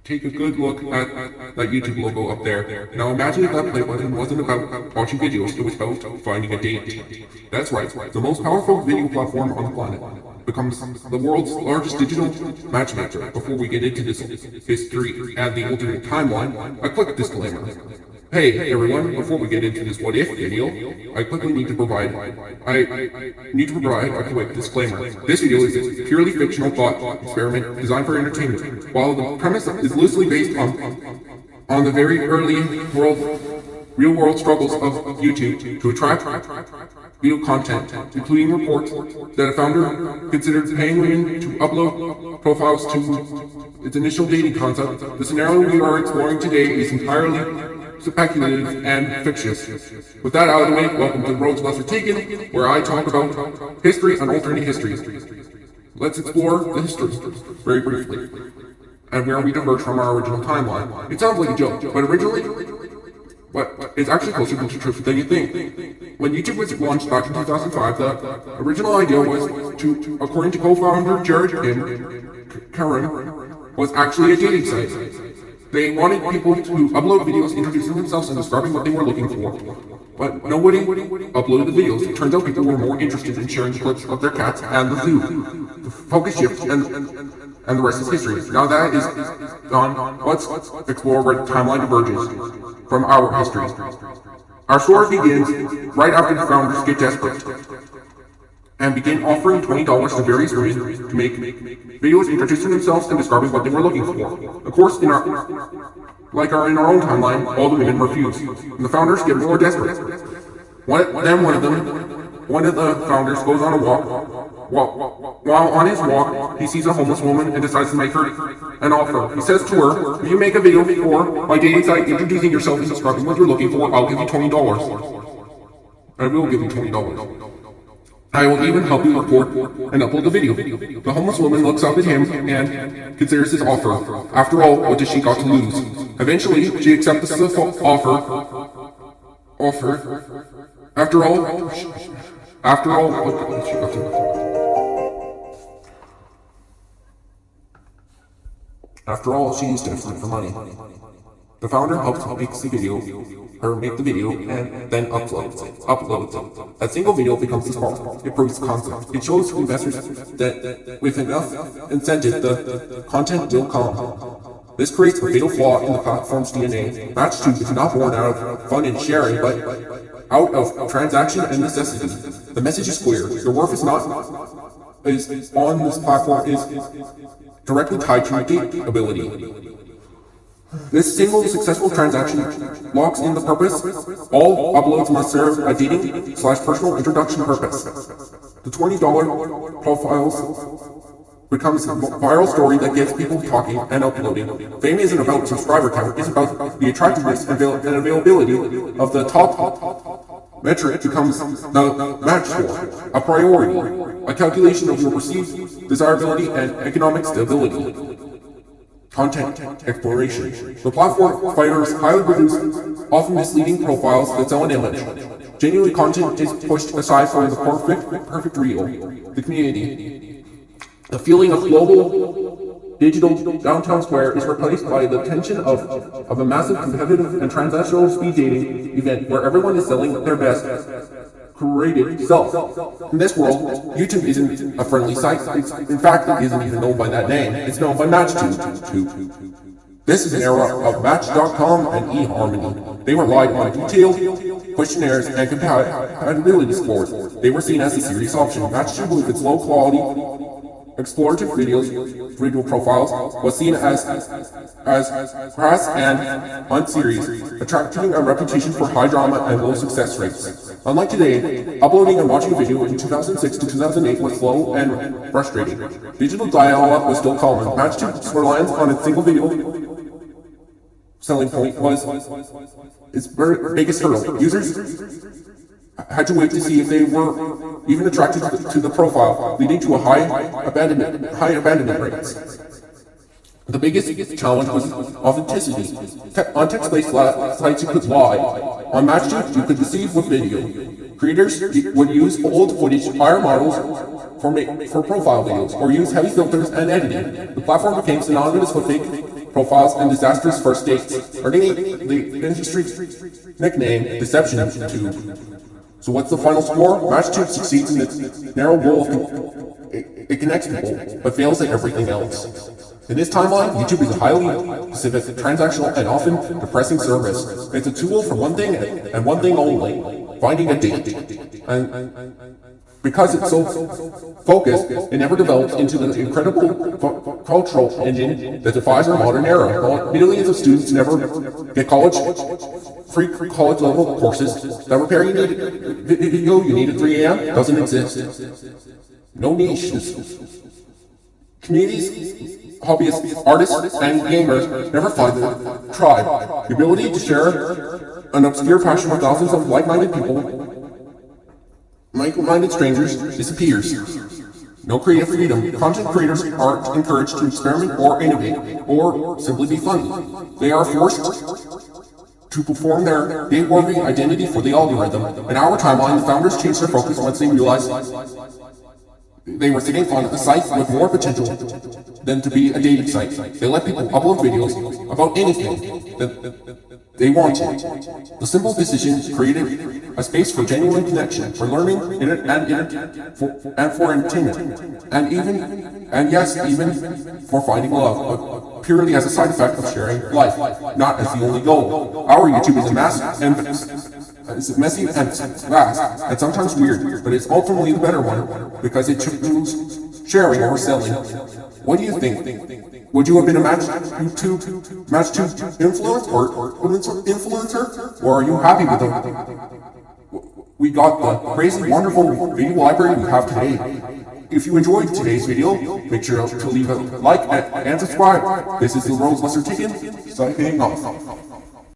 take a good look at that YouTube logo up there. Now imagine if that play button wasn't about watching videos, it was about finding a date. That's right, the most powerful video platform on the planet becomes the world's largest digital matchmaker. Before we get into this history and the alternate timeline, a quick disclaimer. Hey everyone, before we get into this what if video, I quickly need to provide a quick disclaimer. This video is a purely fictional thought experiment designed for entertainment. While the premise is loosely based on the very early real world struggles of YouTube to attract video content, including reports that a founder considered paying women to upload profiles to its initial dating concept, the scenario we are exploring today is entirely speculative and fictitious. With that out of the way, welcome to Roads Less Taken, where I talk about history and alternate histories. Let's explore the history very briefly, and where we diverge from our original timeline. It sounds like a joke, but it's actually closer to the truth than you think. When YouTube was launched back in 2005, the original idea was to, according to co-founder Jared Karen, was actually a dating site. They wanted people to upload videos introducing themselves and describing what they were looking for. But nobody uploaded the videos. It turns out people were more interested in sharing clips of their cats and the zoo. The focus shift and the rest is history. Now that is done, let's explore where the timeline diverges from our history. Our story begins right after the founders get desperate and begin offering $20 to various women to make videos introducing themselves and describing what they were looking for. Of course, in our own timeline, all the women refuse, and the founders get more desperate. One of the founders goes on a walk. While on his walk, he sees a homeless woman and decides to make her an offer. He says to her, "If you make a video for my dating site introducing yourself and describing what you're looking for, I'll give you $20. I will give you $20. I will even help you record and upload the video." The homeless woman looks up at him and considers his offer. After all, what does she got to lose? Eventually, she accepts the offer. After all, what she got to lose? After all, she is desperate for money. The founder helps make the video and then uploads it. That single video becomes the spark. It proves the concept. It shows investors that with enough incentive, the content will come. This creates a fatal flaw in the platform's DNA. Match2 is not born out of fun and sharing, but out of transaction and necessity. The message is clear. Your worth is on this platform is directly tied to your date ability. This single successful transaction locks in the purpose. All uploads must serve a dating/personal introduction purpose. The $20 profiles becomes a viral story that gets people talking and uploading. Fame isn't about subscriber count, it's about the attractiveness and availability of the top metric becomes the match score, a priority, a calculation of your perceived desirability and economic stability. Content exploration. The platform fighters highly produce, often misleading profiles that sell an image. Genuine content is pushed aside from the perfect real. The community. The feeling of global digital downtown square is replaced by the tension of a massive competitive and transactional speed dating event where everyone is selling their best curated self. In this world, YouTube isn't a friendly site. In fact, it isn't even known by that name. It's known by Match2. This is an era of Match.com and eHarmony. They relied on detailed questionnaires and compatibility scores. They were seen as a serious option. Match2, with its low quality explorative video profiles, was seen as crass and unserious, attracting a reputation for high drama and low success rates. Unlike today, uploading and watching a video in 2006 to 2008 was slow and frustrating. Digital dialogue was still common. Match2's reliance on its single video selling point was its biggest hurdle. Users had to wait to see if they were even attracted to the profile, leading to a high abandonment rates. The biggest challenge was authenticity. On text-based sites, you could lie. On Match2, you could deceive with video. Creators would use old footage, hire models for profile videos, or use heavy filters and editing. The platform became synonymous with fake profiles, and disastrous first dates, earning the industry's nickname Deception Tube. So what's the final score? MatchTube succeeds in its narrow goal of it connects people, but fails at everything else. In this timeline, YouTube is a highly specific, transactional, and often depressing service. It's a tool for one thing and one thing only: finding a date. And because it's so focused, it never develops into the incredible cultural engine that defies our modern era. While millions of students never get free college level courses, that repair you need at 3 a.m. doesn't exist. No niches. Communities, hobbyists, artists, and gamers never find the tribe. The ability to share an obscure passion with thousands of like-minded strangers disappears. No creative freedom. Content creators aren't encouraged to experiment or innovate, or simply be funny. They are forced to perform their day-worthy identity for the algorithm. In our timeline, the founders changed their focus once they realized they were sitting on a site with more potential than to be a dating site. They let people upload videos about anything that they wanted. The simple decision created a space for genuine connection, for learning, and for entertainment, and even for finding love, purely as a side effect of sharing life, not as the only goal. Our YouTube is a it's messy and fast, and sometimes weird, but it's ultimately the better one, because it chooses sharing over selling. What do you think? Would you have been a MatchTube influencer, or are you happy with we got the crazy, wonderful video library we have today? If you enjoyed today's video, make sure to leave a like and subscribe. This is the Rose Buster Ticket, signing off.